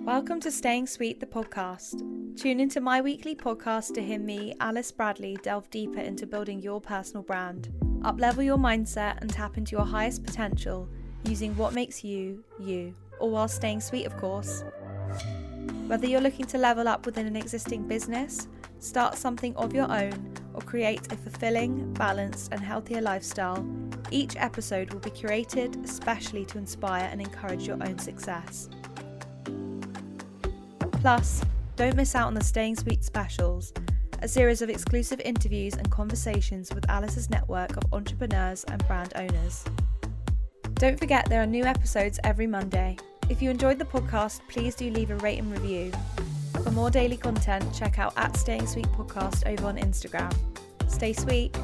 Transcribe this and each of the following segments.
Welcome to Staying Sweet, the podcast. Tune into my weekly podcast to hear me, Alice Bradley, delve deeper into building your personal brand, up-level your mindset and tap into your highest potential using what makes you, you, all while staying sweet, of course. Whether you're looking to level up within an existing business, start something of your own, or create a fulfilling, balanced and healthier lifestyle, each episode will be curated especially to inspire and encourage your own success. Plus, don't miss out on the Staying Sweet specials, a series of exclusive interviews and conversations with Alice's network of entrepreneurs and brand owners. Don't forget there are new episodes every Monday. If you enjoyed the podcast, please do leave a rate and review. For more daily content, check out @Staying Sweet Podcast over on Instagram. Stay sweet.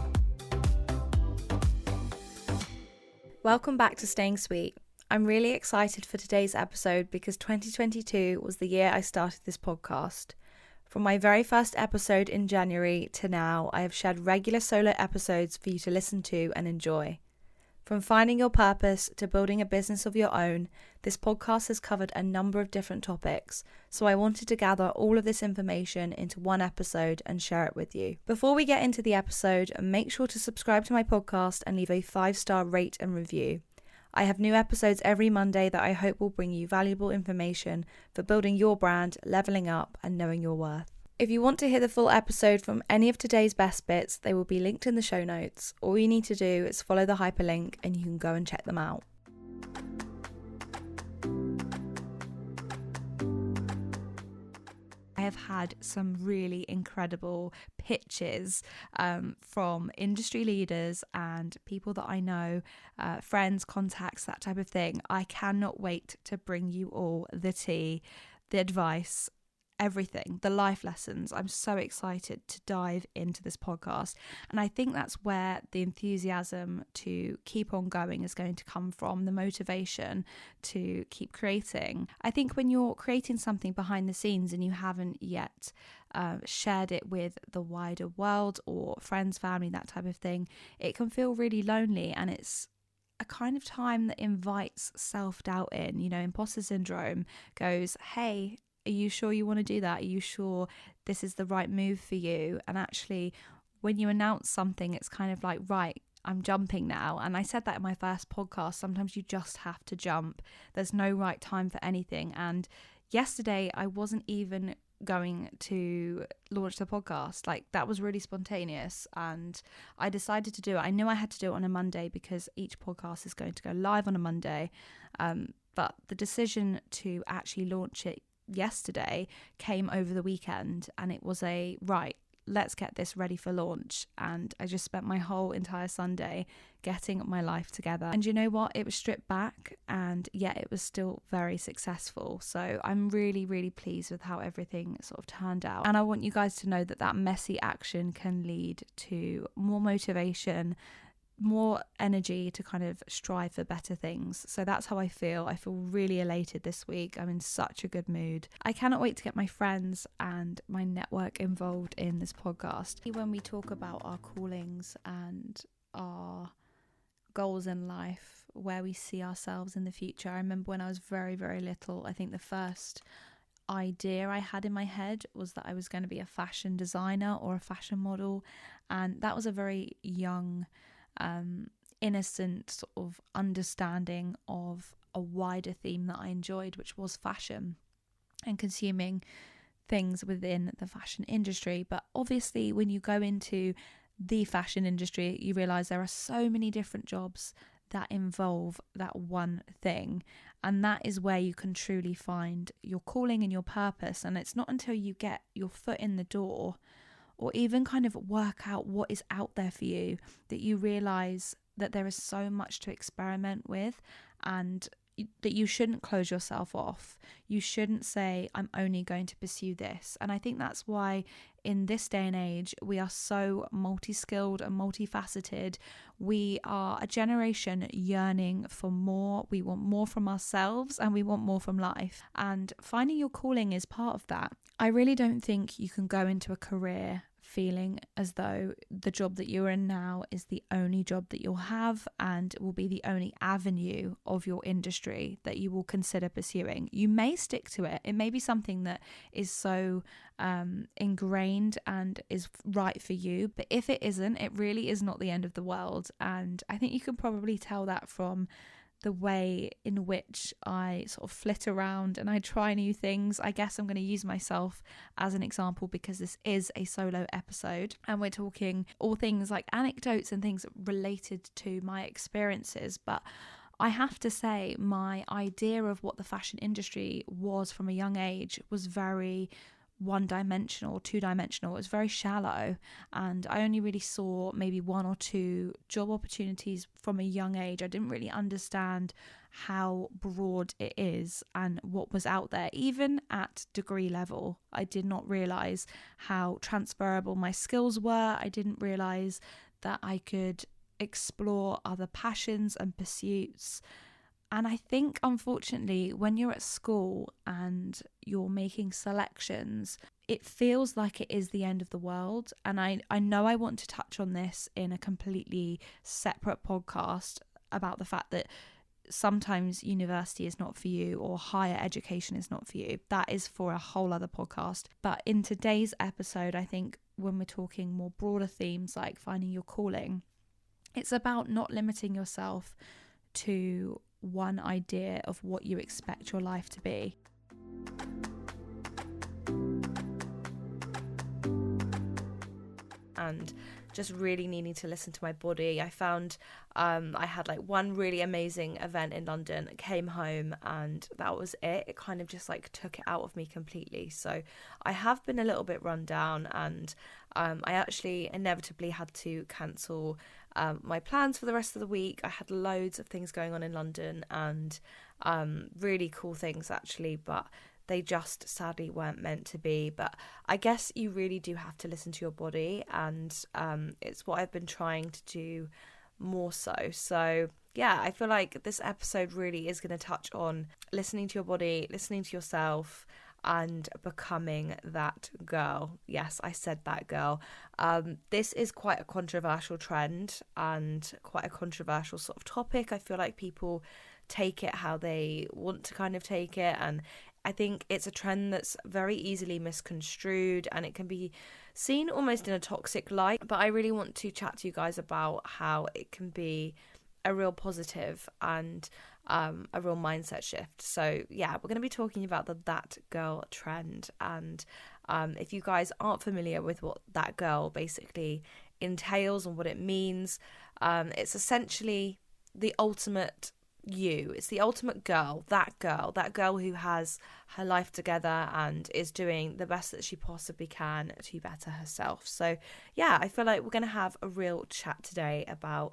Welcome back to Staying Sweet. I'm really excited for today's episode because 2022 was the year I started this podcast. From my very first episode in January to now, I have shared regular solo episodes for you to listen to and enjoy. From finding your purpose to building a business of your own, this podcast has covered a number of different topics, so I wanted to gather all of this information into one episode and share it with you. Before we get into the episode, make sure to subscribe to my podcast and leave a 5-star rate and review. I have new episodes every Monday that I hope will bring you valuable information for building your brand, leveling up, and knowing your worth. If you want to hear the full episode from any of today's best bits, they will be linked in the show notes. All you need to do is follow the hyperlink and you can go and check them out. I have had some really incredible pitches from industry leaders and people that I know, friends, contacts, that type of thing. I cannot wait to bring you all the tea, the advice, everything, the life lessons. I'm so excited to dive into this podcast, and I think that's where the enthusiasm to keep on going is going to come from, the motivation to keep creating. I think when you're creating something behind the scenes and you haven't yet shared it with the wider world or friends, family, that type of thing, it can feel really lonely, and it's a kind of time that invites self-doubt in. Imposter syndrome goes, hey, are you sure you want to do that? Are you sure this is the right move for you? And actually, when you announce something, it's kind of like, right, I'm jumping now. And I said that in my first podcast. Sometimes you just have to jump. There's no right time for anything. And yesterday, I wasn't even going to launch the podcast. Like, that was really spontaneous, and I decided to do it. I knew I had to do it on a Monday because each podcast is going to go live on a Monday. But the decision to actually launch it yesterday came over the weekend, and it was let's get this ready for launch. And I just spent my whole entire Sunday getting my life together, and you know what, it was stripped back, and yet it was still very successful. So I'm really, really pleased with how everything sort of turned out, and I want you guys to know that messy action can lead to more motivation, more energy to kind of strive for better things. So that's how I feel. I feel really elated this week. I'm in such a good mood. I cannot wait to get my friends and my network involved in this podcast. When we talk about our callings and our goals in life, where we see ourselves in the future, I remember when I was very, very little, I think the first idea I had in my head was that I was going to be a fashion designer or a fashion model, and that was a very young innocent sort of understanding of a wider theme that I enjoyed, which was fashion and consuming things within the fashion industry. But obviously when you go into the fashion industry, you realize there are so many different jobs that involve that one thing, and that is where you can truly find your calling and your purpose. And it's not until you get your foot in the door, or even kind of work out what is out there for you, that you realize that there is so much to experiment with, and that you shouldn't close yourself off. You shouldn't say, I'm only going to pursue this. And I think that's why in this day and age, we are so multi-skilled and multifaceted. We are a generation yearning for more. We want more from ourselves, and we want more from life. And finding your calling is part of that. I really don't think you can go into a career feeling as though the job that you're in now is the only job that you'll have and will be the only avenue of your industry that you will consider pursuing. You may stick to it. It may be something that is so ingrained and is right for you, but if it isn't, it really is not the end of the world. And I think you can probably tell that from the way in which I sort of flit around and I try new things. I guess I'm going to use myself as an example because this is a solo episode and we're talking all things like anecdotes and things related to my experiences. But I have to say, my idea of what the fashion industry was from a young age was very one-dimensional, two-dimensional. It was very shallow, and I only really saw maybe one or two job opportunities from a young age. I didn't really understand how broad it is and what was out there. Even at degree level, I did not realize how transferable my skills were. I didn't realize that I could explore other passions and pursuits. And I think, unfortunately, when you're at school and you're making selections, it feels like it is the end of the world. And I know I want to touch on this in a completely separate podcast about the fact that sometimes university is not for you or higher education is not for you. That is for a whole other podcast. But in today's episode, I think when we're talking more broader themes like finding your calling, it's about not limiting yourself to one idea of what you expect your life to be. And just really needing to listen to my body. I found I had like one really amazing event in London, came home and that was it. It kind of just like took it out of me completely. So I have been a little bit run down, and I actually inevitably had to cancel my plans for the rest of the week. I had loads of things going on in London and really cool things actually, but they just sadly weren't meant to be. But I guess you really do have to listen to your body, and it's what I've been trying to do more so. So yeah, I feel like this episode really is going to touch on listening to your body, listening to yourself, and becoming that girl. Yes, I said that girl. This is quite a controversial trend and quite a controversial sort of topic. I feel like people take it how they want to kind of take it, and I think it's a trend that's very easily misconstrued and it can be seen almost in a toxic light. But I really want to chat to you guys about how it can be a real positive and a real mindset shift. So yeah, we're going to be talking about the that girl trend. And if you guys aren't familiar with what that girl basically entails and what it means, it's essentially the ultimate you. It's the ultimate girl, that girl who has her life together and is doing the best that she possibly can to better herself. So yeah, I feel like we're going to have a real chat today about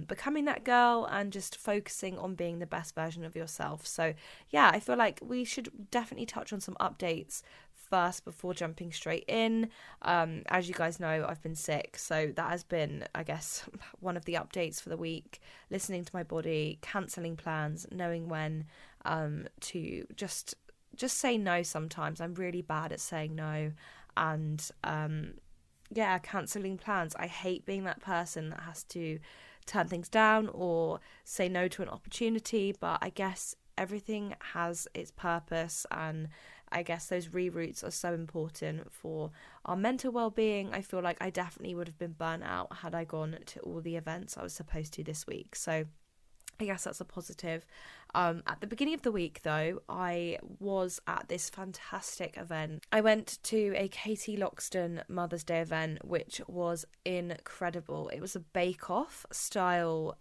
becoming that girl and just focusing on being the best version of yourself. So yeah, I feel like we should definitely touch on some updates first before jumping straight in. As you guys know, I've been sick, so that has been, I guess, one of the updates for the week. Listening to my body, cancelling plans, knowing when to just say no. Sometimes I'm really bad at saying no, and yeah, cancelling plans. I hate being that person that has to turn things down or say no to an opportunity, but I guess everything has its purpose, and I guess those reroutes are so important for our mental well-being. I feel like I definitely would have been burnt out had I gone to all the events I was supposed to this week. So I guess that's a positive. At the beginning of the week, though, I was at this fantastic event. I went to a Katie Loxton Mother's Day event, which was incredible. It was a bake-off style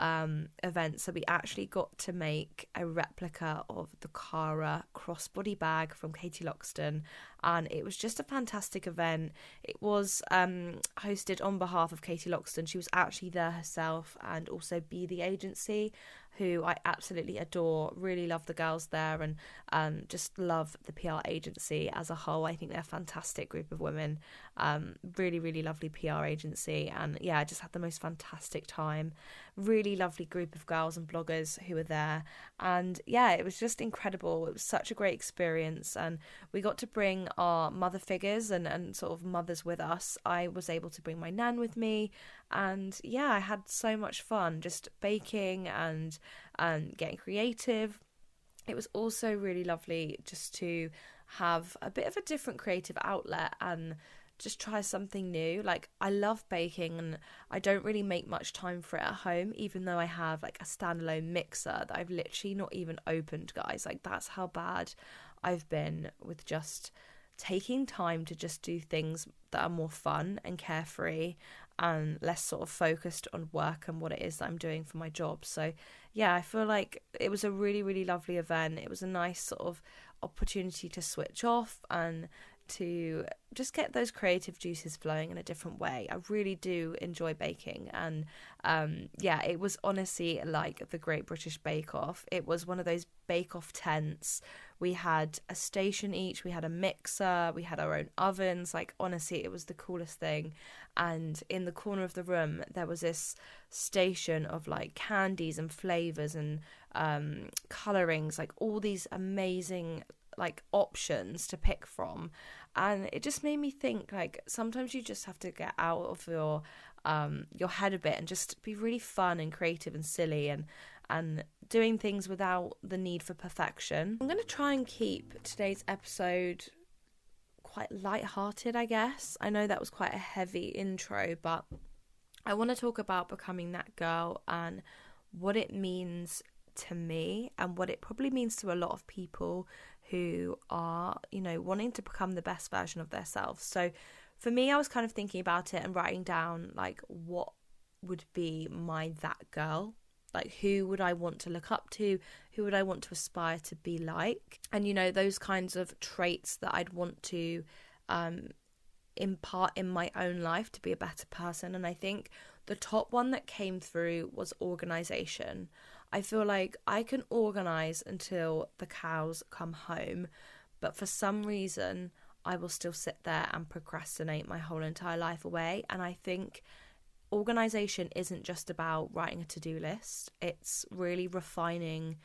event, so we actually got to make a replica of the Cara crossbody bag from Katie Loxton, and it was just a fantastic event. It was hosted on behalf of Katie Loxton. She was actually there herself, and also Be The Agency, who I absolutely adore. Really love the girls there, and just love the PR agency as a whole. I think they're a fantastic group of women. Really, really lovely PR agency, and yeah, I just had the most fantastic time. really lovely group of girls and bloggers who were there. And yeah, it was just incredible. It was such a great experience, and we got to bring our mother figures and sort of mothers with us. I was able to bring my nan with me, and yeah, I had so much fun just baking and getting creative. It was also really lovely just to have a bit of a different creative outlet and just try something new. Like, I love baking and I don't really make much time for it at home, even though I have like a standalone mixer that I've literally not even opened, guys. Like, that's how bad I've been with just taking time to just do things that are more fun and carefree and less sort of focused on work and what it is that I'm doing for my job. So yeah, I feel like it was a really, really lovely event. It was a nice sort of opportunity to switch off and to just get those creative juices flowing in a different way. I really do enjoy baking, and yeah, it was honestly like the Great British Bake Off. It was one of those Bake Off tents. We had a station each, we had a mixer, we had our own ovens. Like, honestly, it was the coolest thing. And in the corner of the room there was this station of like candies and flavors and colorings, like all these amazing like options to pick from. And it just made me think, like, sometimes you just have to get out of your head a bit and just be really fun and creative and silly and doing things without the need for perfection. I'm going to try and keep today's episode quite light-hearted, I guess. I know that was quite a heavy intro, but I want to talk about becoming that girl and what it means to me and what it probably means to a lot of people who are, you know, wanting to become the best version of themselves. So for me, I was kind of thinking about it and writing down like what would be my that girl. Like, who would I want to look up to? Who would I want to aspire to be like? And, you know, those kinds of traits that I'd want to impart in my own life to be a better person. And I think the top one that came through was organisation. I feel like I can organise until the cows come home, but for some reason I will still sit there and procrastinate my whole entire life away. And I think organisation isn't just about writing a to-do list. It's really refining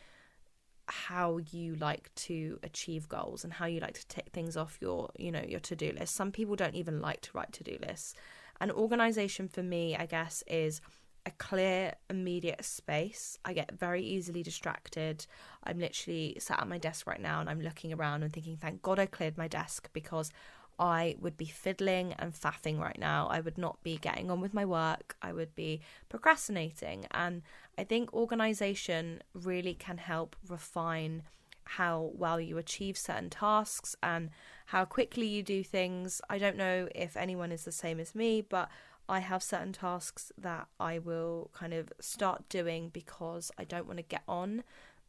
how you like to achieve goals and how you like to tick things off your, you know, your to-do list. Some people don't even like to write to-do lists. And organisation for me, I guess, is a clear, immediate space. I get very easily distracted. I'm literally sat at my desk right now and I'm looking around and thinking, thank God I cleared my desk, because I would be fiddling and faffing right now. I would not be getting on with my work. I would be procrastinating. And I think organisation really can help refine how well you achieve certain tasks and how quickly you do things. I don't know if anyone is the same as me, but I have certain tasks that I will kind of start doing because I don't want to get on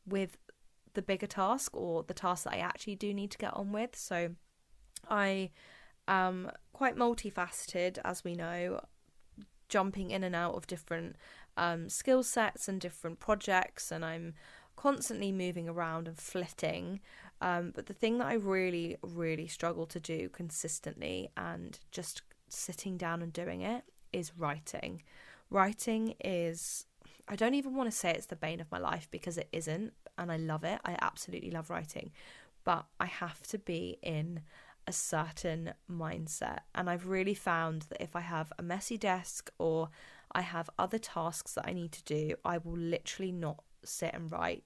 with the bigger task or the task that I actually do need to get on with. So I am quite multifaceted, as we know, jumping in and out of different skill sets and different projects, and I'm constantly moving around and flitting. But the thing that I really, really struggle to do consistently and just sitting down and doing it is writing. Writing is, I don't even want to say it's the bane of my life, because it isn't, and I love it. I absolutely love writing, but I have to be in a certain mindset. And I've really found that if I have a messy desk or I have other tasks that I need to do, I will literally not sit and write.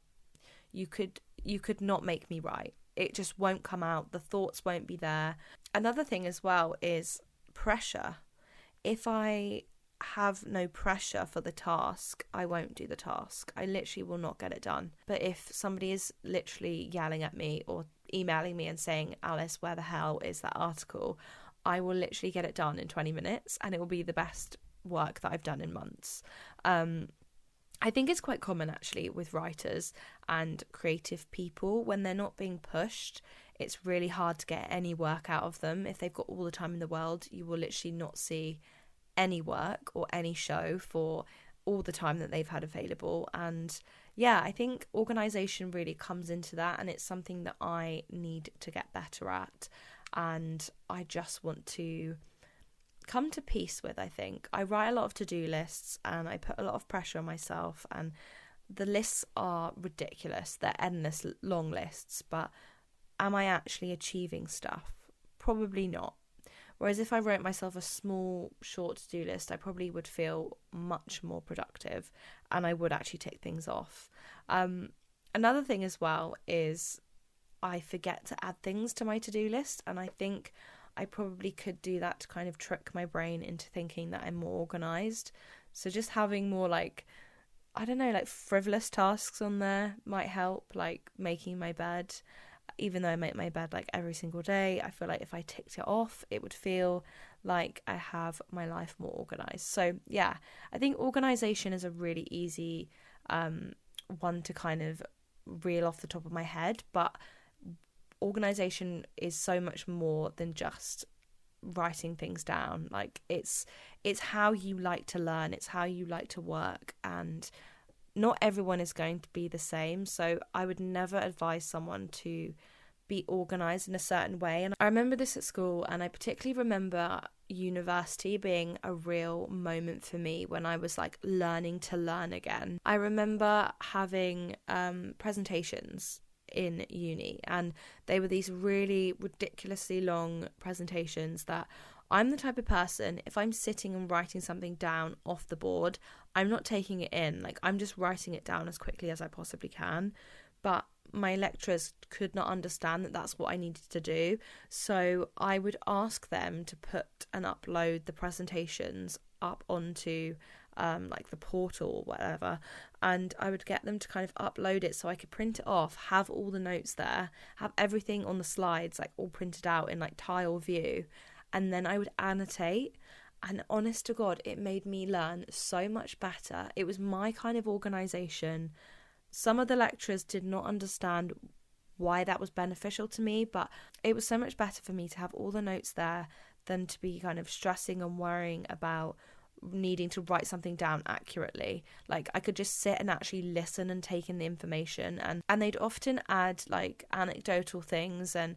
You could not make me write. It just won't come out. The thoughts won't be there. Another thing as well is pressure. If I have no pressure for the task, I won't do the task. I literally will not get it done. But if somebody is literally yelling at me or emailing me and saying, Alice, where the hell is that article? I will literally get it done in 20 minutes and it will be the best work that I've done in months. I think it's quite common actually with writers and creative people. When they're not being pushed, it's really hard to get any work out of them. If they've got all the time in the world, you will literally not see any work or any show for all the time that they've had available. And yeah, I think organisation really comes into that, and it's something that I need to get better at. And I just want to come to peace with, I think. I write a lot of to-do lists and I put a lot of pressure on myself, and the lists are ridiculous. They're endless long lists, but am I actually achieving stuff? Probably not. Whereas if I wrote myself a small, short to-do list, I probably would feel much more productive and I would actually tick things off. Another thing as well is I forget to add things to my to-do list, and I think I probably could do that to kind of trick my brain into thinking that I'm more organised. So just having more like, I don't know, like frivolous tasks on there might help, like making my bed. Even though I make my bed like every single day, I feel like if I ticked it off, it would feel like I have my life more organised. So yeah, I think organisation is a really easy one to kind of reel off the top of my head, but organisation is so much more than just writing things down. Like it's how you like to learn, it's how you like to work, and not everyone is going to be the same. So I would never advise someone to be organised in a certain way. And I remember this at school, and I particularly remember university being a real moment for me when I was like learning to learn again. I remember having presentations in uni, and they were these really ridiculously long presentations that I'm the type of person, if I'm sitting and writing something down off the board, I'm not taking it in. Like, I'm just writing it down as quickly as I possibly can. But my lecturers could not understand that that's what I needed to do. So I would ask them to put and upload the presentations up onto like the portal or whatever, and I would get them to kind of upload it so I could print it off, have all the notes there, have everything on the slides like all printed out in like tile view, and then I would annotate. And honest to God, it made me learn so much better. It was my kind of organisation. Some of the lecturers did not understand why that was beneficial to me, but it was so much better for me to have all the notes there than to be kind of stressing and worrying about needing to write something down accurately. Like, I could just sit and actually listen and take in the information, and they'd often add like anecdotal things and,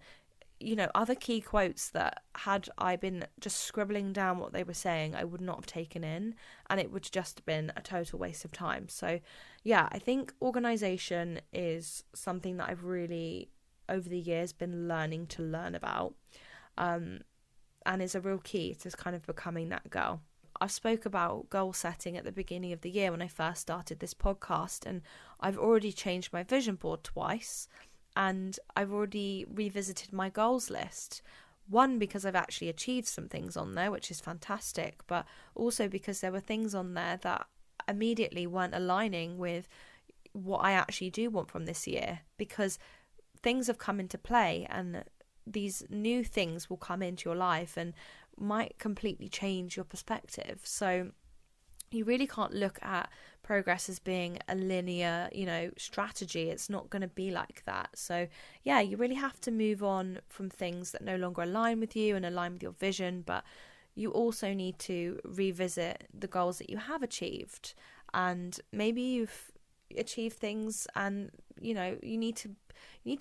you know, other key quotes that had I been just scribbling down what they were saying, I would not have taken in, and it would just have been a total waste of time. So yeah, I think organisation is something that I've really over the years been learning to learn about, and is a real key to kind of becoming that girl. I spoke about goal setting at the beginning of the year when I first started this podcast, and I've already changed my vision board twice, and I've already revisited my goals list. One, because I've actually achieved some things on there, which is fantastic, but also because there were things on there that immediately weren't aligning with what I actually do want from this year, because things have come into play and these new things will come into your life and might completely change your perspective. So you really can't look at progress as being a linear, you know, strategy. It's not going to be like that. So yeah, you really have to move on from things that no longer align with you and align with your vision, but you also need to revisit the goals that you have achieved. And maybe you've achieved things and, you know, you need to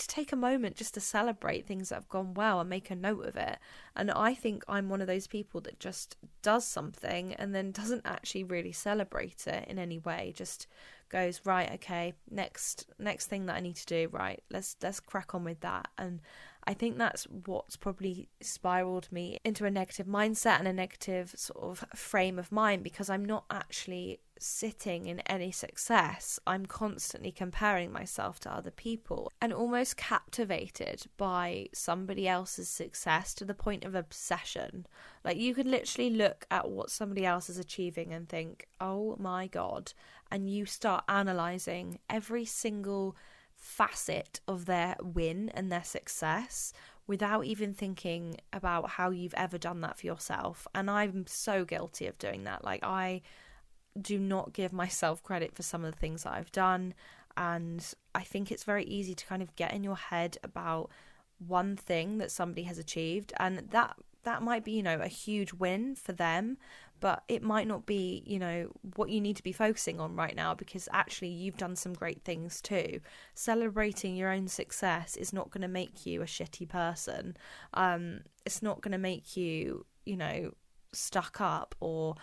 take a moment just to celebrate things that have gone well and make a note of it. And I think I'm one of those people that just does something and then doesn't actually really celebrate it in any way. Just goes, right, okay, next thing that I need to do, right, let's crack on with that. And I think that's what's probably spiraled me into a negative mindset and a negative sort of frame of mind, because I'm not actually sitting in any success. I'm constantly comparing myself to other people and almost captivated by somebody else's success to the point of obsession. Like, you could literally look at what somebody else is achieving and think, oh my God, and you start analysing every single facet of their win and their success without even thinking about how you've ever done that for yourself. And I'm so guilty of doing that. Like, I do not give myself credit for some of the things that I've done, and I think it's very easy to kind of get in your head about one thing that somebody has achieved, and that might be, you know, a huge win for them, but it might not be, you know, what you need to be focusing on right now, because actually you've done some great things too. Celebrating your own success is not going to make you a shitty person. It's not going to make you, you know, stuck up or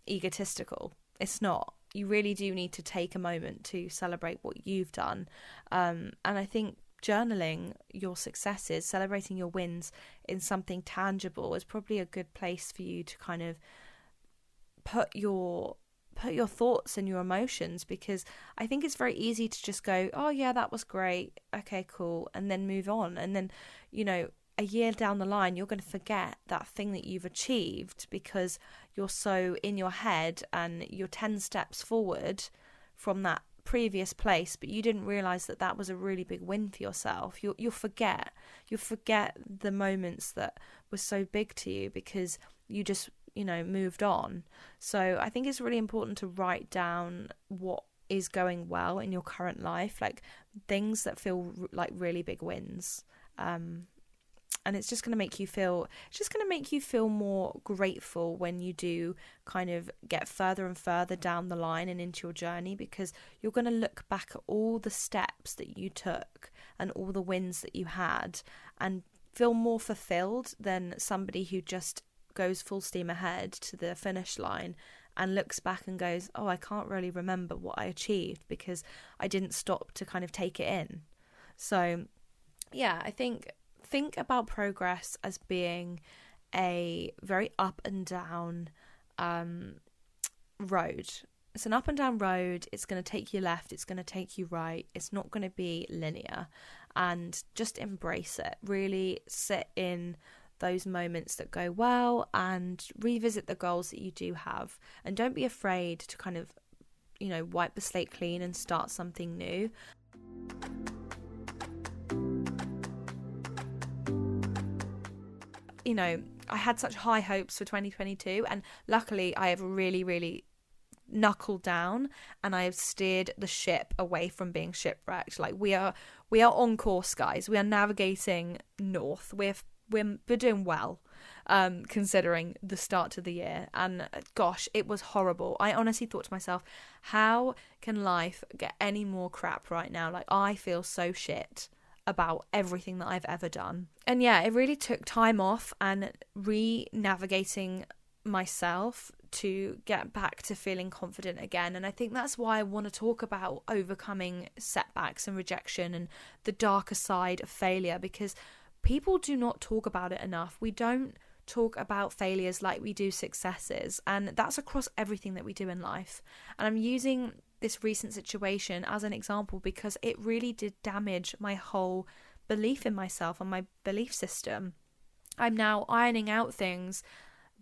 egotistical. It's not. You really do need to take a moment to celebrate what you've done. And I think journaling your successes, celebrating your wins in something tangible is probably a good place for you to kind of put your thoughts and your emotions, because I think it's very easy to just go, oh yeah, that was great, okay, cool, and then move on. And then, a year down the line, you're going to forget that thing that you've achieved because you're so in your head and you're 10 steps forward from that previous place, but you didn't realize that that was a really big win for yourself. You'll forget the moments that were so big to you because you just, moved on. So I think it's really important to write down what is going well in your current life, like things that feel like really big wins. And it's just going to make you feel more grateful when you do kind of get further and further down the line and into your journey, because you're going to look back at all the steps that you took and all the wins that you had and feel more fulfilled than somebody who just goes full steam ahead to the finish line and looks back and goes, oh, I can't really remember what I achieved because I didn't stop to kind of take it in. So yeah, I think about progress as being a very up and down road. It's an up and down road. It's going to take you left. It's going to take you right. It's not going to be linear. And just embrace it. Really sit in those moments that go well and revisit the goals that you do have. And don't be afraid to kind of, wipe the slate clean and start something new. I had such high hopes for 2022, and luckily I have really, really knuckled down and I have steered the ship away from being shipwrecked. Like we are on course, guys. We are navigating north. We're doing well, considering the start to the year. And gosh, it was horrible. I honestly thought to myself, how can life get any more crap right now? Like, I feel so shit about everything that I've ever done. And yeah, it really took time off and re-navigating myself to get back to feeling confident again. And I think that's why I want to talk about overcoming setbacks and rejection and the darker side of failure, because people do not talk about it enough. We don't talk about failures like we do successes, and that's across everything that we do in life. And I'm using this recent situation as an example because it really did damage my whole belief in myself and my belief system. I'm now ironing out things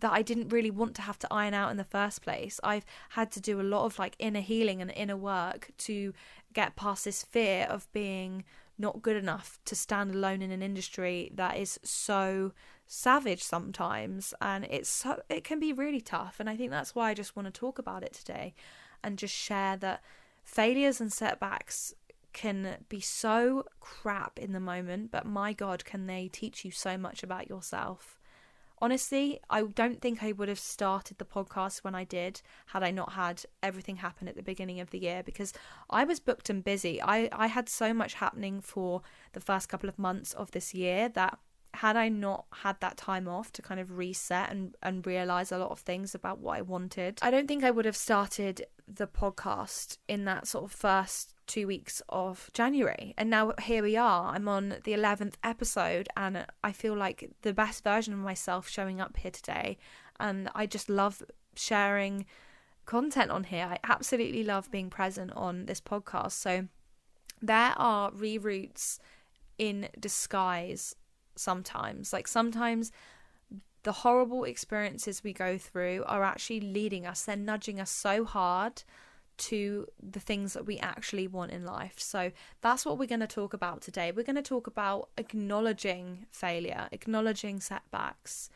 that I didn't really want to have to iron out in the first place. I've had to do a lot of inner healing and inner work to get past this fear of being not good enough to stand alone in an industry that is so savage sometimes, and it can be really tough. And I think that's why I just want to talk about it today and just share that failures and setbacks can be so crap in the moment, but my God, can they teach you so much about yourself. Honestly, I don't think I would have started the podcast when I did had I not had everything happen at the beginning of the year, because I was booked and busy. I had so much happening for the first couple of months of this year that had I not had that time off to kind of reset and realise a lot of things about what I wanted, I don't think I would have started the podcast in that sort of first 2 weeks of January. And now here we are. I'm on the 11th episode and I feel like the best version of myself showing up here today. And I just love sharing content on here. I absolutely love being present on this podcast. So there are reroutes in disguise sometimes. Sometimes the horrible experiences we go through are actually leading us. They're nudging us so hard to the things that we actually want in life. So that's what we're going to talk about today. We're going to talk about acknowledging failure, acknowledging setbacks,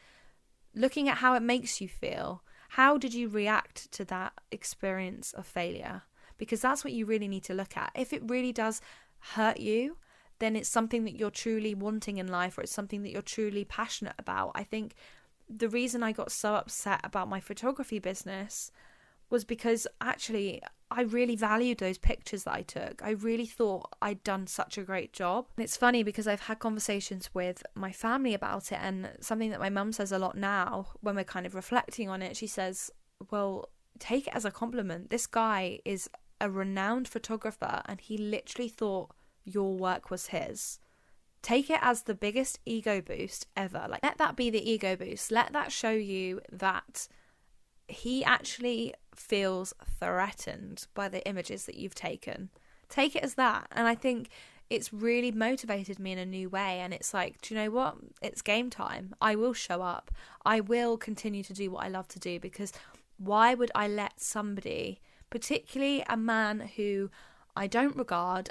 looking at how it makes you feel. How did you react to that experience of failure? Because that's what you really need to look at. If it really does hurt you, then it's something that you're truly wanting in life, or it's something that you're truly passionate about. I think the reason I got so upset about my photography business was because actually I really valued those pictures that I took. I really thought I'd done such a great job. And it's funny because I've had conversations with my family about it, and something that my mum says a lot now when we're kind of reflecting on it, she says, well, take it as a compliment. This guy is a renowned photographer and he literally thought your work was his. Take it as the biggest ego boost ever. Like, let that be the ego boost. Let that show you that he actually feels threatened by the images that you've taken. Take it as that. And I think it's really motivated me in a new way. And it's like, do you know what? It's game time. I will show up. I will continue to do what I love to do, because why would I let somebody, particularly a man who I don't regard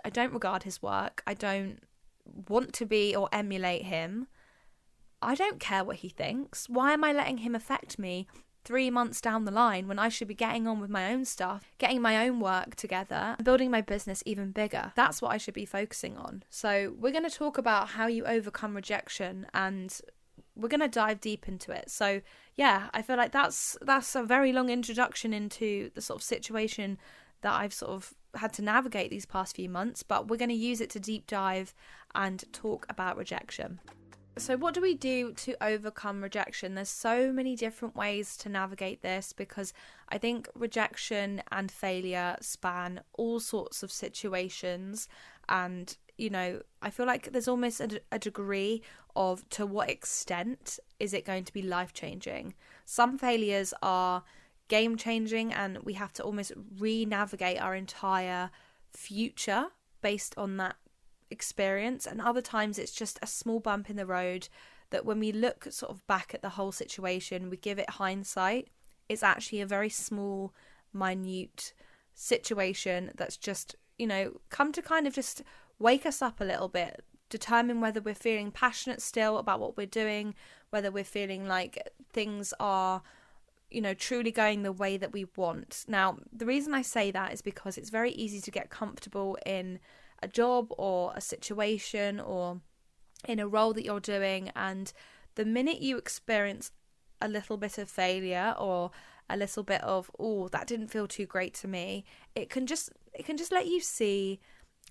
his work, I don't want to be or emulate him, I don't care what he thinks. Why am I letting him affect me 3 months down the line when I should be getting on with my own stuff, getting my own work together, and building my business even bigger? That's what I should be focusing on. So we're going to talk about how you overcome rejection, and we're going to dive deep into it. So yeah, I feel like that's a very long introduction into the sort of situation that I've sort of had to navigate these past few months, but we're going to use it to deep dive and talk about rejection. So what do we do to overcome rejection? There's so many different ways to navigate this, because I think rejection and failure span all sorts of situations. And, you know, I feel like there's almost a degree of to what extent is it going to be life-changing. Some failures are game-changing and we have to almost re-navigate our entire future based on that experience, and other times it's just a small bump in the road that when we look sort of back at the whole situation, we give it hindsight, it's actually a very small, minute situation that's just, you know, come to kind of just wake us up a little bit, determine whether we're feeling passionate still about what we're doing, whether we're feeling like things are, you know, truly going the way that we want. Now, the reason I say that is because it's very easy to get comfortable in a job or a situation or in a role that you're doing, and the minute you experience a little bit of failure or a little bit of, oh, that didn't feel too great to me, it can just let you see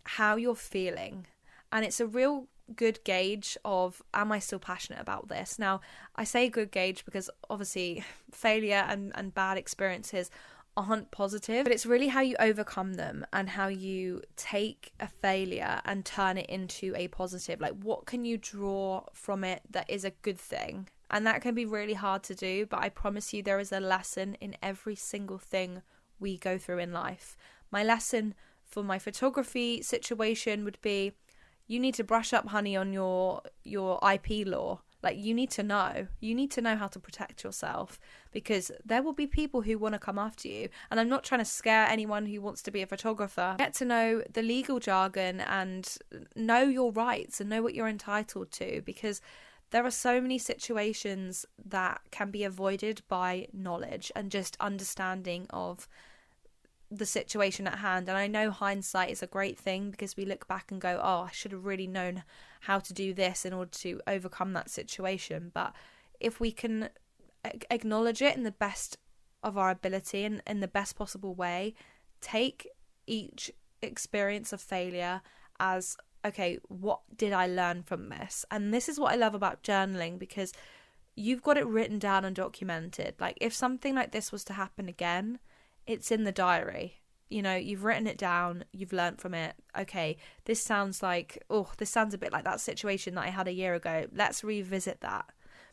how you're feeling. And it's a real good gauge of, am I still passionate about this? Now, I say good gauge because obviously failure and bad experiences aren't positive, but it's really how you overcome them and how you take a failure and turn it into a positive. Like, what can you draw from it that is a good thing? And that can be really hard to do, but I promise you there is a lesson in every single thing we go through in life. My lesson for my photography situation would be, you need to brush up, honey, on your IP law. Like, you need to know how to protect yourself, because there will be people who want to come after you. And I'm not trying to scare anyone who wants to be a photographer. Get to know the legal jargon and know your rights and know what you're entitled to, because there are so many situations that can be avoided by knowledge and just understanding of the situation at hand. And I know hindsight is a great thing, because we look back and go, oh, I should have really known how to do this in order to overcome that situation. But if we can acknowledge it in the best of our ability and in the best possible way, take each experience of failure as, okay, what did I learn from this? And this is what I love about journaling, because you've got it written down and documented. Like, if something like this was to happen again, it's in the diary. You know, you've written it down, you've learnt from it. Okay, this sounds a bit like that situation that I had a year ago. Let's revisit that,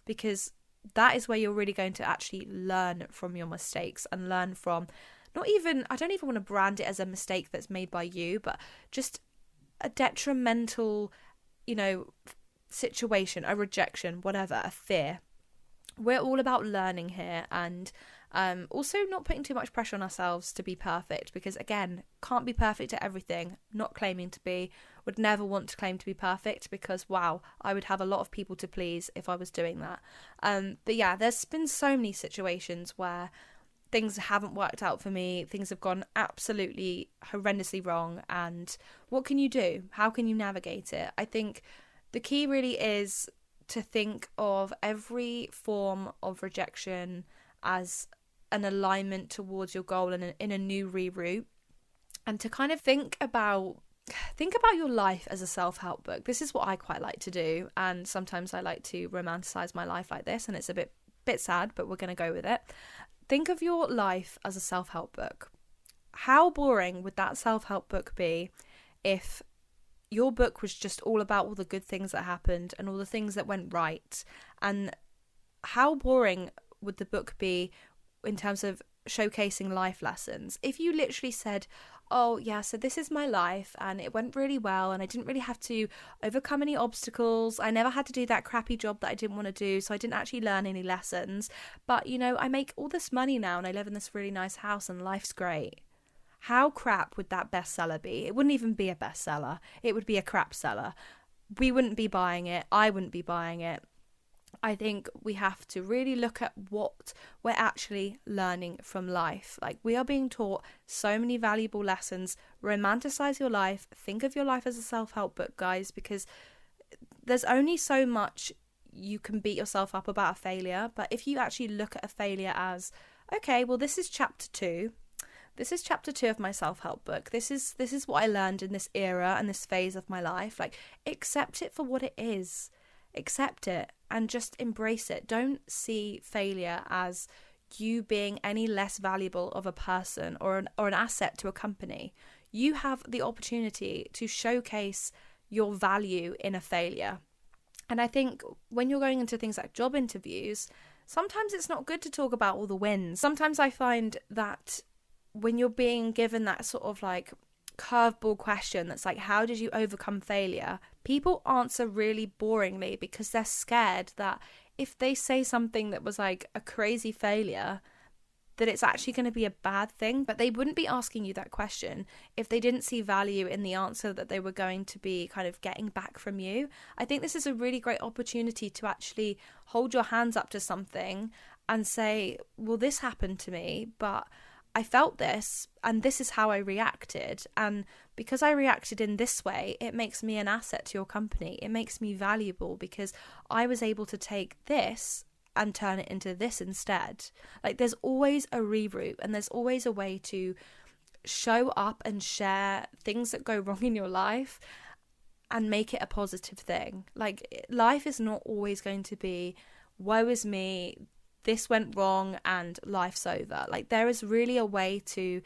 because that is where you're really going to actually learn from your mistakes and learn from, I don't even want to brand it as a mistake that's made by you, but just a detrimental, you know, situation, a rejection, whatever, a fear. We're all about learning here, and also not putting too much pressure on ourselves to be perfect, because again, can't be perfect at everything, not claiming to be, would never want to claim to be perfect, because wow, I would have a lot of people to please if I was doing that. But yeah, there's been so many situations where things haven't worked out for me, things have gone absolutely horrendously wrong, and what can you do? How can you navigate it? I think the key really is to think of every form of rejection as an alignment towards your goal and in a new reroute. and to kind of think about your life as a self-help book. This is what I quite like to do, and sometimes I like to romanticize my life like this, and it's a bit sad, but we're going to go with it. Think of your life as a self-help book. How boring would that self-help book be if your book was just all about all the good things that happened and all the things that went right? And how boring would the book be in terms of showcasing life lessons if you literally said, oh yeah, so this is my life and it went really well and I didn't really have to overcome any obstacles, I never had to do that crappy job that I didn't want to do, so I didn't actually learn any lessons, but you know, I make all this money now and I live in this really nice house and life's great. How crap would that bestseller be? It wouldn't even be a bestseller. It would be a crap seller. We wouldn't be buying it. I wouldn't be buying it. I think we have to really look at what we're actually learning from life. Like, we are being taught so many valuable lessons. Romanticize your life. Think of your life as a self-help book, guys, because there's only so much you can beat yourself up about a failure. But if you actually look at a failure as, okay, well, this is chapter 2. This is chapter 2 of my self-help book. This is what I learned in this era and this phase of my life. Like, accept it for what it is. Accept it and just embrace it. Don't see failure as you being any less valuable of a person or an asset to a company. You have the opportunity to showcase your value in a failure. And I think when you're going into things like job interviews, sometimes it's not good to talk about all the wins. Sometimes I find that when you're being given that sort of like curveball question that's like, how did you overcome failure? People answer really boringly because they're scared that if they say something that was like a crazy failure, that it's actually going to be a bad thing. But they wouldn't be asking you that question if they didn't see value in the answer that they were going to be kind of getting back from you. I think this is a really great opportunity to actually hold your hands up to something and say, well, this happened to me, but I felt this and this is how I reacted. And because I reacted in this way, it makes me an asset to your company. It makes me valuable because I was able to take this and turn it into this instead. Like, there's always a reroute and there's always a way to show up and share things that go wrong in your life and make it a positive thing. Like, life is not always going to be, woe is me, this went wrong and life's over. Like, there is really a way to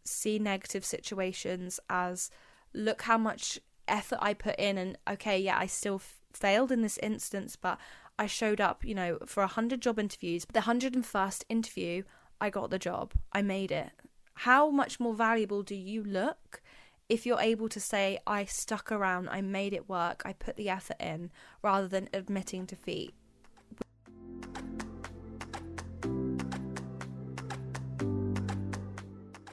see negative situations as, look how much effort I put in, and okay, yeah, I still failed in this instance, but I showed up, you know, for 100 job interviews. The 101st interview, I got the job. I made it. How much more valuable do you look if you're able to say, I stuck around, I made it work, I put the effort in, rather than admitting defeat?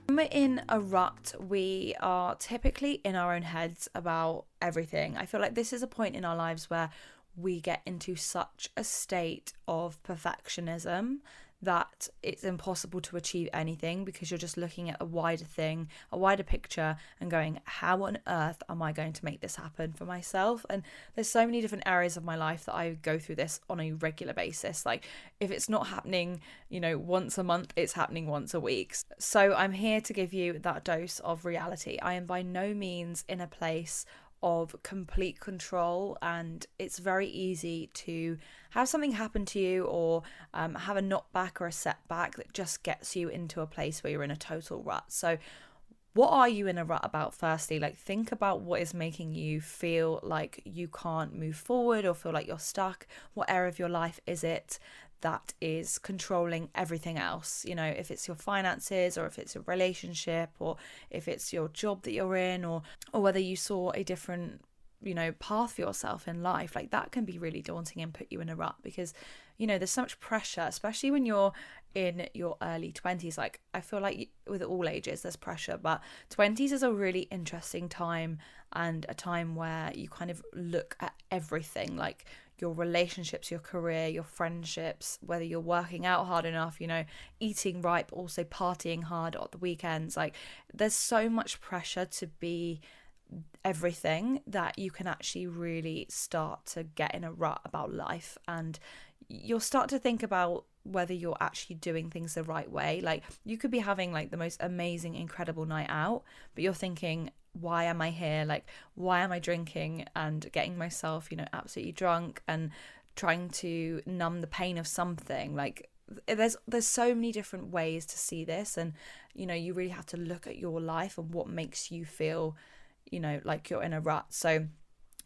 When we're in a rut, we are typically in our own heads about everything. I feel like this is a point in our lives where we get into such a state of perfectionism that it's impossible to achieve anything because you're just looking at a wider thing, a wider picture, and going, how on earth am I going to make this happen for myself? And there's so many different areas of my life that I go through this on a regular basis. Like, if it's not happening, you know, once a month, it's happening once a week. So I'm here to give you that dose of reality. I am by no means in a place of complete control, and it's very easy to have something happen to you or have a knockback or a setback that just gets you into a place where you're in a total rut. So what are you in a rut about? Firstly, like, think about what is making you feel like you can't move forward or feel like you're stuck. What area of your life is it that is controlling everything else? You know, if it's your finances, or if it's a relationship, or if it's your job that you're in, or whether you saw a different, you know, path for yourself in life. Like, that can be really daunting and put you in a rut because, you know, there's so much pressure, especially when you're in your early 20s. Like, I feel like with all ages there's pressure, but 20s is a really interesting time, and a time where you kind of look at everything, like your relationships, your career, your friendships, whether you're working out hard enough, you know, eating right, but also partying hard at the weekends. Like, there's so much pressure to be everything that you can actually really start to get in a rut about life, and you'll start to think about whether you're actually doing things the right way. Like, you could be having like the most amazing, incredible night out, but you're thinking, why am I here? Like, why am I drinking and getting myself, absolutely drunk and trying to numb the pain of something? Like, there's so many different ways to see this, and you really have to look at your life and what makes you feel like you're in a rut. So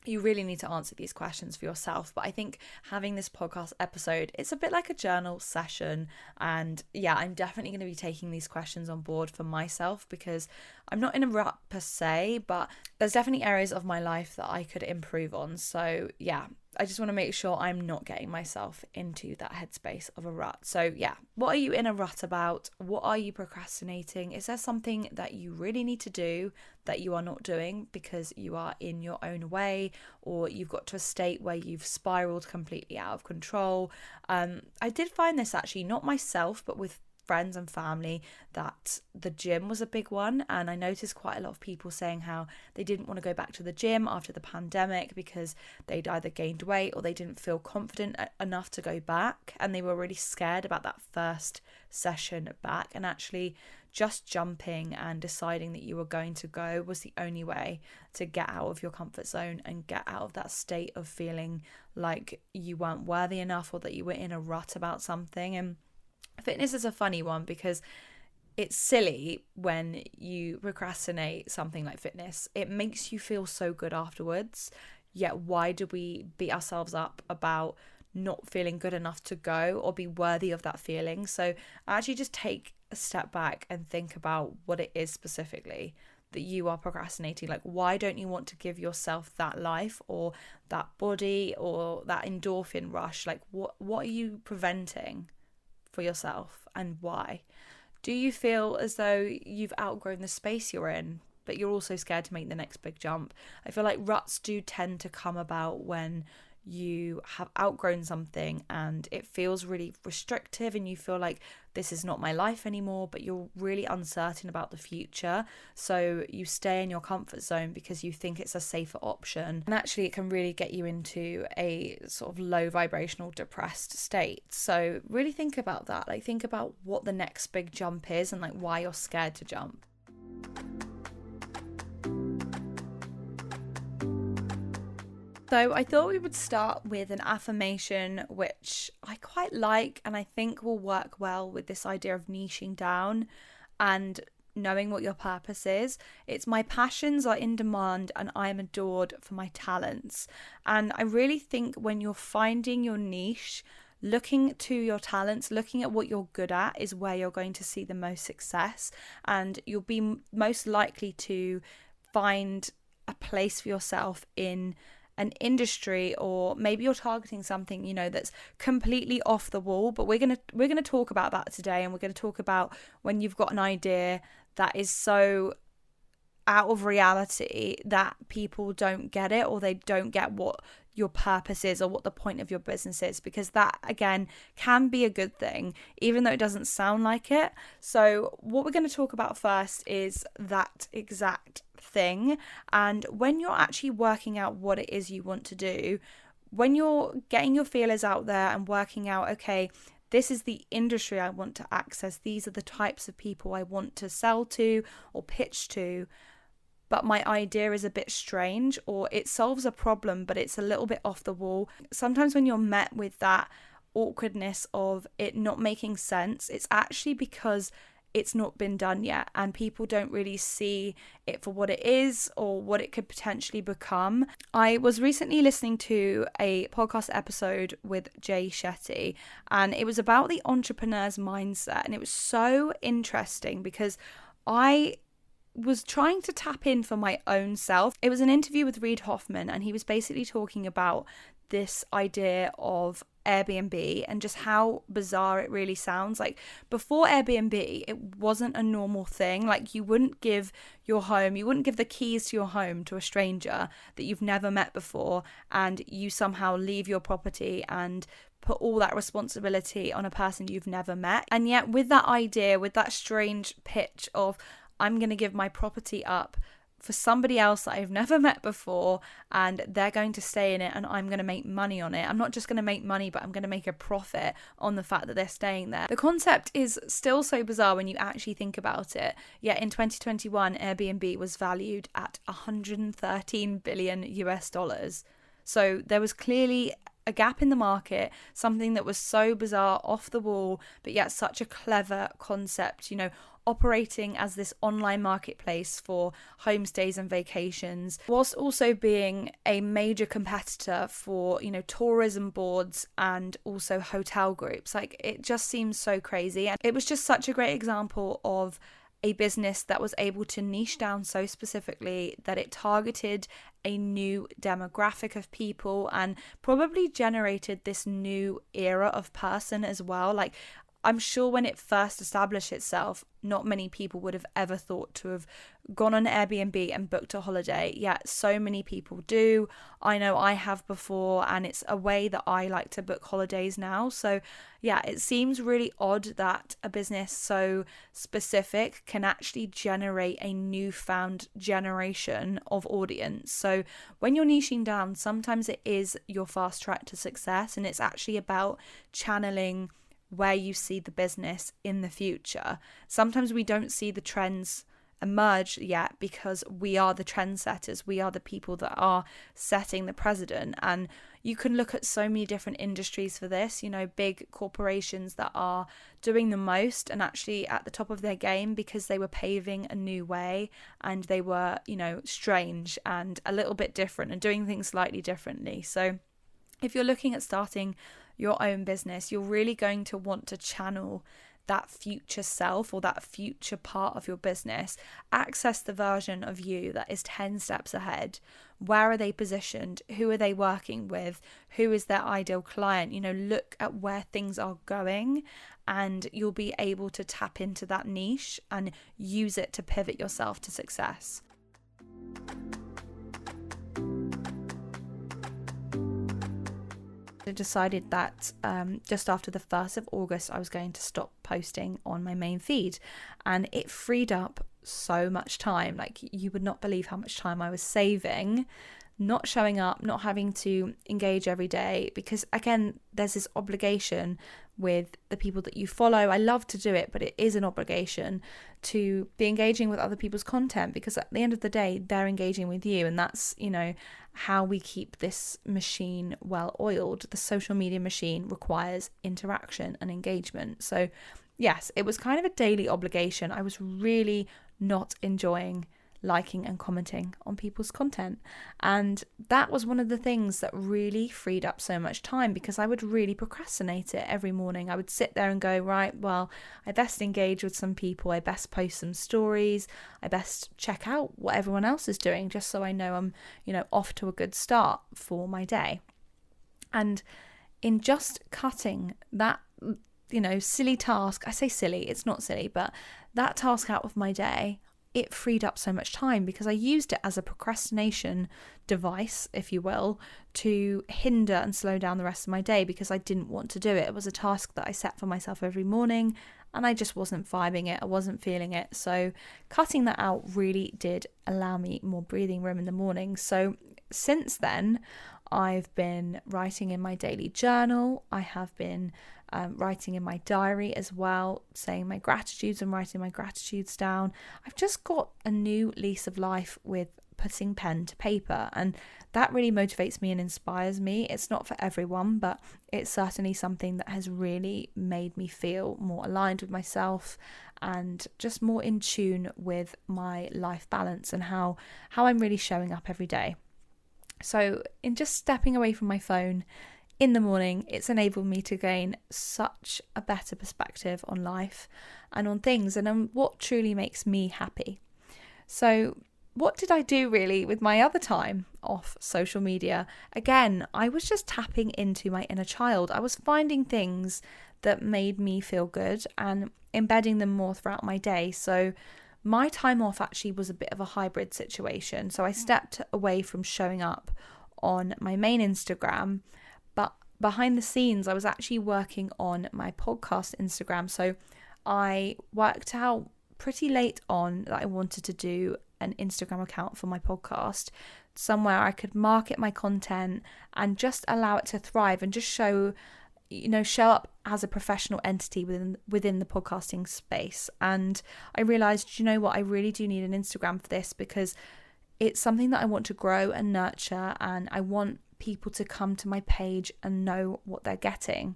you really need to answer these questions for yourself. But I think having this podcast episode, it's a bit like a journal session. And yeah, I'm definitely going to be taking these questions on board for myself, because I'm not in a rut per se, but there's definitely areas of my life that I could improve on. So yeah, I just want to make sure I'm not getting myself into that headspace of a rut. So yeah, what are you in a rut about? What are you procrastinating? Is there something that you really need to do that you are not doing because you are in your own way, or you've got to a state where you've spiraled completely out of control? I did find this actually, not myself, but with friends and family, that the gym was a big one. And I noticed quite a lot of people saying how they didn't want to go back to the gym after the pandemic because they'd either gained weight or they didn't feel confident enough to go back, and they were really scared about that first session back. And actually just jumping and deciding that you were going to go was the only way to get out of your comfort zone and get out of that state of feeling like you weren't worthy enough, or that you were in a rut about something. And fitness is a funny one, because it's silly when you procrastinate something like fitness. It makes you feel so good afterwards. Yet why do we beat ourselves up about not feeling good enough to go or be worthy of that feeling? So actually just take a step back and think about what it is specifically that you are procrastinating. Like, why don't you want to give yourself that life or that body or that endorphin rush? Like, what are you preventing for yourself, and why? Do you feel as though you've outgrown the space you're in, but you're also scared to make the next big jump? I feel like ruts do tend to come about when you have outgrown something and it feels really restrictive, and you feel like this is not my life anymore, but you're really uncertain about the future. So you stay in your comfort zone because you think it's a safer option, and actually it can really get you into a sort of low vibrational depressed state. So really think about that. Like, think about what the next big jump is and like why you're scared to jump. So I thought we would start with an affirmation which I quite like, and I think will work well with this idea of niching down and knowing what your purpose is. It's, my passions are in demand and I am adored for my talents. And I really think when you're finding your niche, looking to your talents, looking at what you're good at, is where you're going to see the most success, and you'll be most likely to find a place for yourself in an industry, or maybe you're targeting something that's completely off the wall. But we're gonna talk about that today, and we're going to talk about when you've got an idea that is so out of reality that people don't get it, or they don't get what your purpose is or what the point of your business is, because that again can be a good thing even though it doesn't sound like it. So what we're going to talk about first is that exact thing. And when you're actually working out what it is you want to do, when you're getting your feelers out there and working out, okay, this is the industry I want to access, these are the types of people I want to sell to or pitch to, but my idea is a bit strange, or it solves a problem but it's a little bit off the wall. Sometimes when you're met with that awkwardness of it not making sense, it's actually because it's not been done yet, and people don't really see it for what it is or what it could potentially become. I was recently listening to a podcast episode with Jay Shetty, and it was about the entrepreneur's mindset, and it was so interesting because I was trying to tap in for my own self. It was an interview with Reid Hoffman, and he was basically talking about this idea of Airbnb and just how bizarre it really sounds. Like, before Airbnb, it wasn't a normal thing. Like, you wouldn't give the keys to your home to a stranger that you've never met before, and you somehow leave your property and put all that responsibility on a person you've never met. And yet with that idea, with that strange pitch of, I'm going to give my property up for somebody else that I've never met before, and they're going to stay in it and I'm going to make money on it. I'm not just going to make money, but I'm going to make a profit on the fact that they're staying there. The concept is still so bizarre when you actually think about it. Yet in 2021, Airbnb was valued at 113 billion US dollars. So there was clearly a gap in the market, something that was so bizarre, off the wall, but yet such a clever concept, operating as this online marketplace for homestays and vacations, whilst also being a major competitor for, tourism boards and also hotel groups. Like, it just seems so crazy. And it was just such a great example of a business that was able to niche down so specifically that it targeted a new demographic of people and probably generated this new era of person as well. Like, I'm sure when it first established itself, not many people would have ever thought to have gone on Airbnb and booked a holiday. Yet so many people do. I know I have before, and it's a way that I like to book holidays now. So yeah, it seems really odd that a business so specific can actually generate a newfound generation of audience. So when you're niching down, sometimes it is your fast track to success, and it's actually about channeling where you see the business in the future. Sometimes we don't see the trends emerge yet because we are the trendsetters. We are the people that are setting the precedent. And you can look at so many different industries for this, big corporations that are doing the most and actually at the top of their game because they were paving a new way and they were, strange and a little bit different and doing things slightly differently. So if you're looking at starting your own business, you're really going to want to channel that future self or that future part of your business. Access the version of you that is 10 steps ahead. Where are they positioned? Who are they working with? Who is their ideal client? Look at where things are going, and you'll be able to tap into that niche and use it to pivot yourself to success. I decided that just after the 1st of August I was going to stop posting on my main feed, and it freed up so much time. Like, you would not believe how much time I was saving not showing up, not having to engage every day, because again, there's this obligation with the people that you follow. I love to do it, but it is an obligation to be engaging with other people's content, because at the end of the day, they're engaging with you, and that's, how we keep this machine well oiled. The social media machine requires interaction and engagement. So yes, it was kind of a daily obligation. I was really not enjoying liking and commenting on people's content, and that was one of the things that really freed up so much time, because I would really procrastinate it every morning. I would sit there and go, right, well, I best engage with some people, I best post some stories, I best check out what everyone else is doing, just so I know I'm off to a good start for my day. And in just cutting that silly task, I say silly, it's not silly, but that task out of my day, it freed up so much time, because I used it as a procrastination device, if you will, to hinder and slow down the rest of my day, because I didn't want to do it. It was a task that I set for myself every morning, and I just wasn't vibing it. I wasn't feeling it. So cutting that out really did allow me more breathing room in the morning. So since then, I've been writing in my daily journal. I have been writing in my diary as well, saying my gratitudes and writing my gratitudes down. I've just got a new lease of life with putting pen to paper, and that really motivates me and inspires me. It's not for everyone, but it's certainly something that has really made me feel more aligned with myself and just more in tune with my life balance and how I'm really showing up every day. So in just stepping away from my phone in the morning, it's enabled me to gain such a better perspective on life and on things and on what truly makes me happy. So what did I do really with my other time off social media? Again, I was just tapping into my inner child. I was finding things that made me feel good and embedding them more throughout my day. So my time off actually was a bit of a hybrid situation. So I stepped away from showing up on my main Instagram, but behind the scenes, I was actually working on my podcast Instagram. So I worked out pretty late on that I wanted to do an Instagram account for my podcast, somewhere I could market my content and just allow it to thrive and just show up as a professional entity within the podcasting space. And I realized, you know what, I really do need an Instagram for this, because it's something that I want to grow and nurture, and I want people to come to my page and know what they're getting.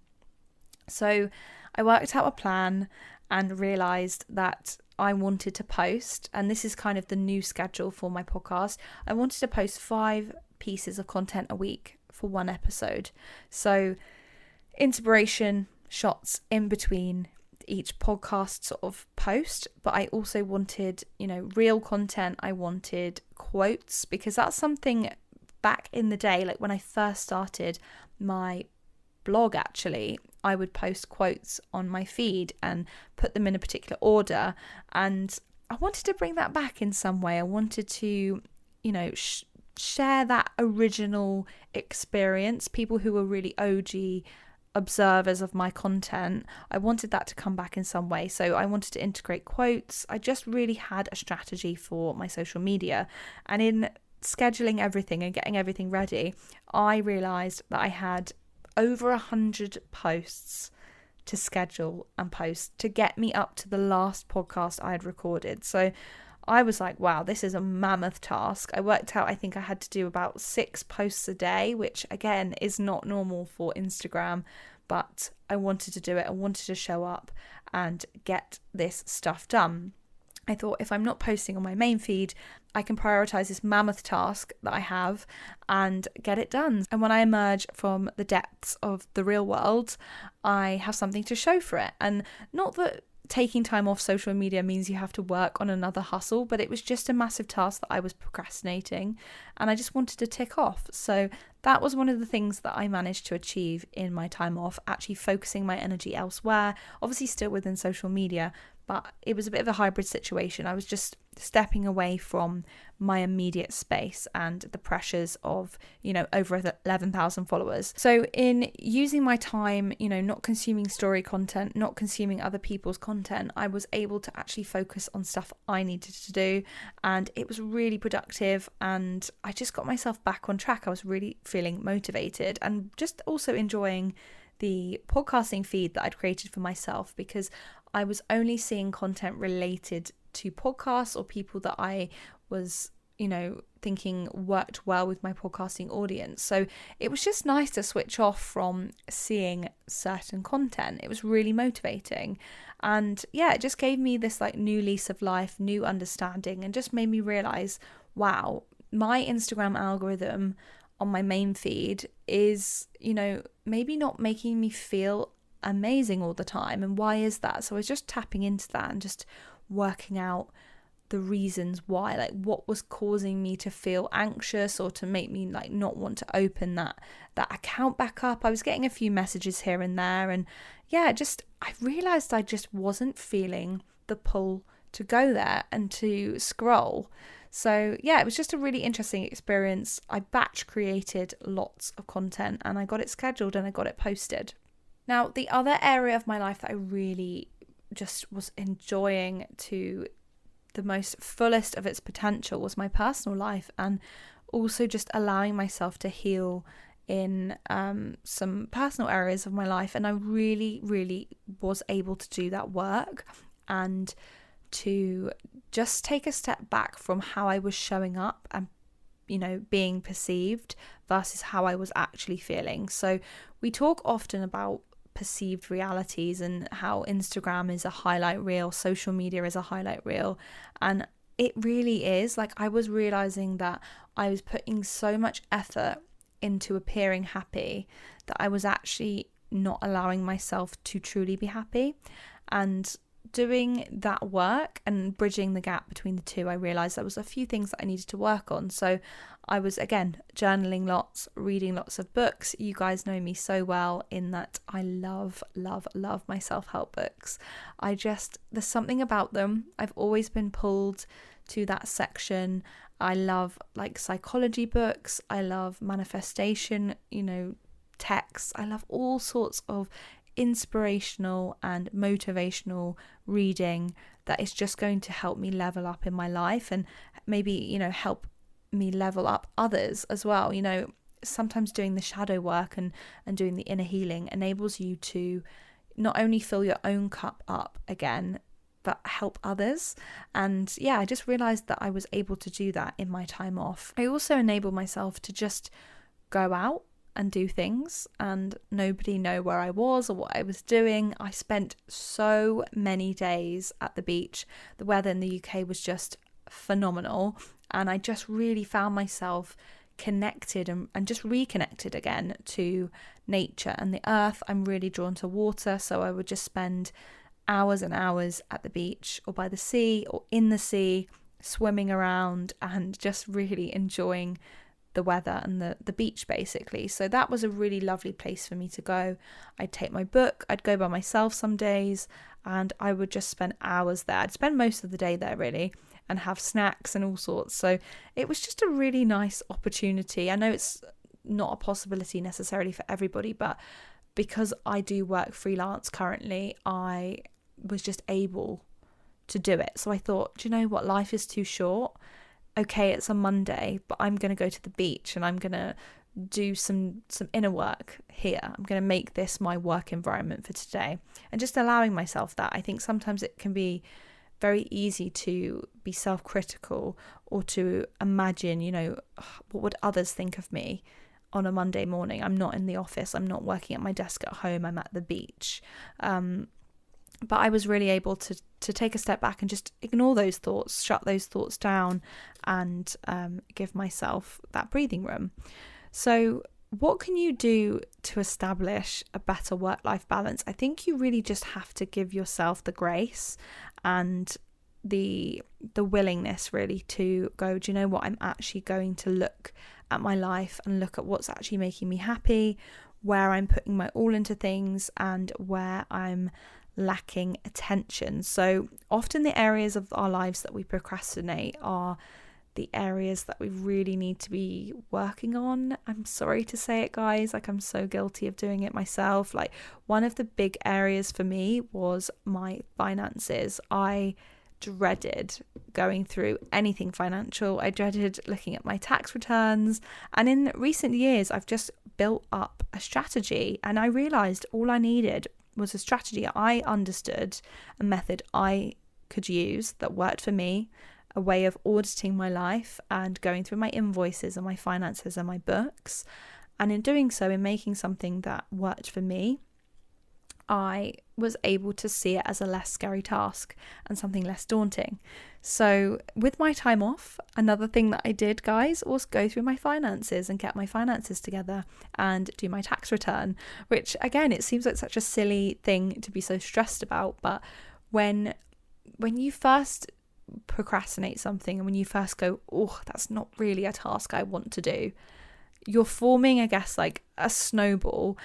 So I worked out a plan and realized that I wanted to post, and this is kind of the new schedule for my podcast. I wanted to post 5 pieces of content a week for one episode. So inspiration shots in between each podcast sort of post, but I also wanted, real content. I wanted quotes, because that's something back in the day, like when I first started my blog, actually, I would post quotes on my feed and put them in a particular order, and I wanted to bring that back in some way. I wanted to, share that original experience. People who were really OG observers of my content, I wanted that to come back in some way. So I wanted to integrate quotes. I just really had a strategy for my social media, and in scheduling everything and getting everything ready, I realized that I had over 100 posts to schedule and post to get me up to the last podcast I had recorded. So I was like, wow, this is a mammoth task. I worked out, I think I had to do about 6 posts a day, which again is not normal for Instagram, but I wanted to do it. I wanted to show up and get this stuff done. I thought, if I'm not posting on my main feed, I can prioritize this mammoth task that I have and get it done. And when I emerge from the depths of the real world, I have something to show for it. And not that taking time off social media means you have to work on another hustle, but it was just a massive task that I was procrastinating and I just wanted to tick off. So that was one of the things that I managed to achieve in my time off, actually focusing my energy elsewhere, obviously still within social media, but it was a bit of a hybrid situation. I was just stepping away from my immediate space and the pressures of, over 11,000 followers. So in using my time, not consuming story content, not consuming other people's content, I was able to actually focus on stuff I needed to do. And it was really productive. And I just got myself back on track. I was really feeling motivated and just also enjoying the podcasting feed that I'd created for myself, because I was only seeing content related to podcasts or people that I was, thinking worked well with my podcasting audience. So it was just nice to switch off from seeing certain content. It was really motivating. And yeah, it just gave me this new lease of life, new understanding, and just made me realize, wow, my Instagram algorithm on my main feed is, maybe not making me feel amazing all the time. And why is that? So I was just tapping into that and just working out the reasons why, what was causing me to feel anxious or to make me not want to open that account back up. I was getting a few messages here and there, and yeah, I realized I just wasn't feeling the pull to go there and to scroll. So yeah, it was just a really interesting experience. I batch created lots of content and I got it scheduled and I got it posted. Now, the other area of my life that I really just was enjoying to the most fullest of its potential was my personal life, and also just allowing myself to heal in some personal areas of my life. And I really, really was able to do that work and to just take a step back from how I was showing up and being perceived versus how I was actually feeling. So we talk often about perceived realities and how Instagram is a highlight reel, social media is a highlight reel, and it really is. I was realizing that I was putting so much effort into appearing happy that I was actually not allowing myself to truly be happy. And doing that work and bridging the gap between the two, I realized there was a few things that I needed to work on. So I was, again, journaling lots, reading lots of books. You guys know me so well in that I love my self-help books. There's something about them. I've always been pulled to that section. I love psychology books. I love manifestation, texts. I love all sorts of inspirational and motivational reading that is just going to help me level up in my life, and maybe, you know, help me level up others as well. You know, sometimes doing the shadow work and doing the inner healing enables you to not only fill your own cup up again, but help others. And yeah, I just realized that I was able to do that in my time off. I also enabled myself to just go out and do things and nobody know where I was or what I was doing. I spent so many days at the beach. The weather in the UK was just phenomenal, and I just really found myself connected and just reconnected again to nature and the earth. I'm really drawn to water, so I would just spend hours and hours at the beach or by the sea or in the sea, swimming around and just really enjoying the weather and the beach basically. So that was a really lovely place for me to go. I'd take my book, I'd go by myself some days, and I would just spend hours there. I'd spend most of the day there really, and have snacks and all sorts. So it was just a really nice opportunity. I know it's not a possibility necessarily for everybody, but because I do work freelance currently, I was just able to do it. So I thought, do you know what, life is too short. Okay, it's a Monday, but I'm going to go to the beach and I'm going to do some inner work here. I'm going to make this my work environment for today, and just allowing myself that. I think sometimes it can be very easy to be self-critical or to imagine, you know, what would others think of me on a Monday morning? I'm not in the office, I'm not working at my desk at home, I'm at the beach. But I was really able to take a step back and just ignore those thoughts, shut those thoughts down, and give myself that breathing room. So what can you do to establish a better work-life balance? I think you really just have to give yourself the grace and the willingness really to go, do you know what, I'm actually going to look at my life and look at what's actually making me happy, where I'm putting my all into things, and where I'm lacking attention. So often the areas of our lives that we procrastinate are the areas that we really need to be working on. I'm sorry to say it, guys, like I'm so guilty of doing it myself. Like one of the big areas for me was my finances. I dreaded going through anything financial. I dreaded looking at my tax returns, and in recent years I've just built up a strategy, and I realized all I needed was a strategy. I understood a method I could use that worked for me, a way of auditing my life and going through my invoices and my finances and my books. And in doing so, in making something that worked for me, I was able to see it as a less scary task and something less daunting. So with my time off, another thing that I did, guys, was go through my finances and get my finances together and do my tax return, which again, it seems like such a silly thing to be so stressed about. But when you first procrastinate something and when you first go, oh, that's not really a task I want to do, you're forming, I guess, like a snowball.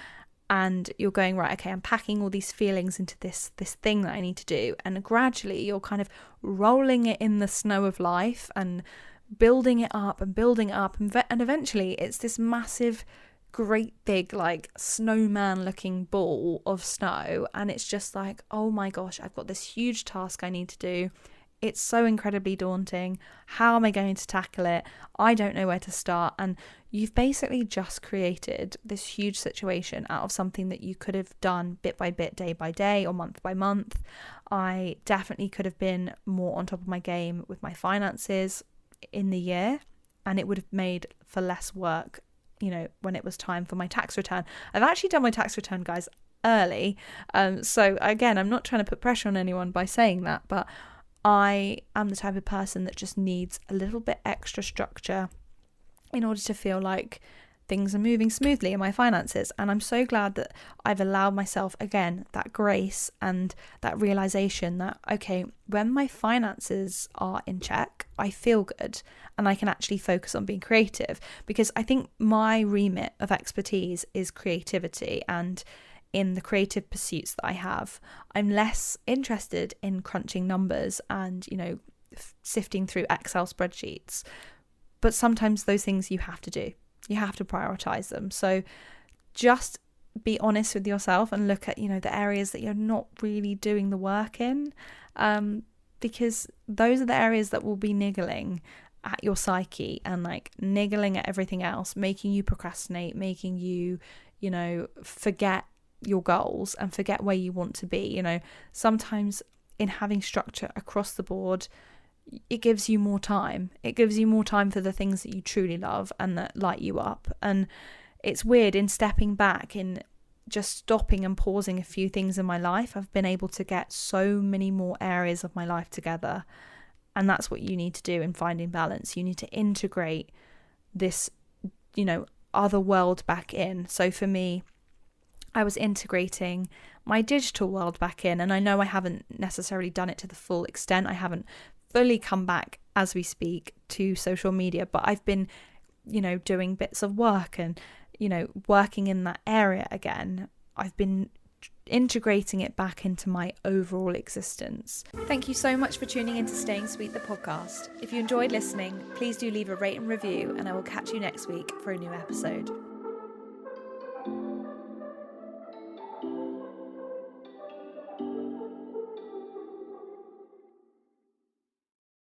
And you're going, right, okay, I'm packing all these feelings into this thing that I need to do. And gradually you're kind of rolling it in the snow of life and building it up. And eventually it's this massive, great big, like snowman looking ball of snow. And it's just like, oh my gosh, I've got this huge task I need to do. It's so incredibly daunting. How am I going to tackle it? I don't know where to start. And you've basically just created this huge situation out of something that you could have done bit by bit, day by day, or month by month. I definitely could have been more on top of my game with my finances in the year, and it would have made for less work, you know, when it was time for my tax return. I've actually done my tax return, guys, early. So again, I'm not trying to put pressure on anyone by saying that, but I am the type of person that just needs a little bit extra structure in order to feel like things are moving smoothly in my finances. And I'm so glad that I've allowed myself, again, that grace and that realization that, okay, when my finances are in check, I feel good and I can actually focus on being creative, because I think my remit of expertise is creativity. And in the creative pursuits that I have, I'm less interested in crunching numbers and, you know, sifting through Excel spreadsheets. But sometimes those things you have to do. You have to prioritize them. So just be honest with yourself and look at, you know, the areas that you're not really doing the work in. because those are the areas that will be niggling at your psyche and like niggling at everything else, making you procrastinate, making you, you know, forget your goals and forget where you want to be. You know, sometimes in having structure across the board, it gives you more time. It gives you more time for the things that you truly love and that light you up. And it's weird, in stepping back, in just stopping and pausing a few things in my life, I've been able to get so many more areas of my life together. And that's what you need to do in finding balance. You need to integrate this, you know, other world back in. So for me, I was integrating my digital world back in, and I know I haven't necessarily done it to the full extent. I haven't fully come back as we speak to social media, but I've been, you know, doing bits of work and, you know, working in that area again. I've been integrating it back into my overall existence. Thank you so much for tuning in to Staying Sweet, the podcast. If you enjoyed listening, please do leave a rate and review, and I will catch you next week for a new episode.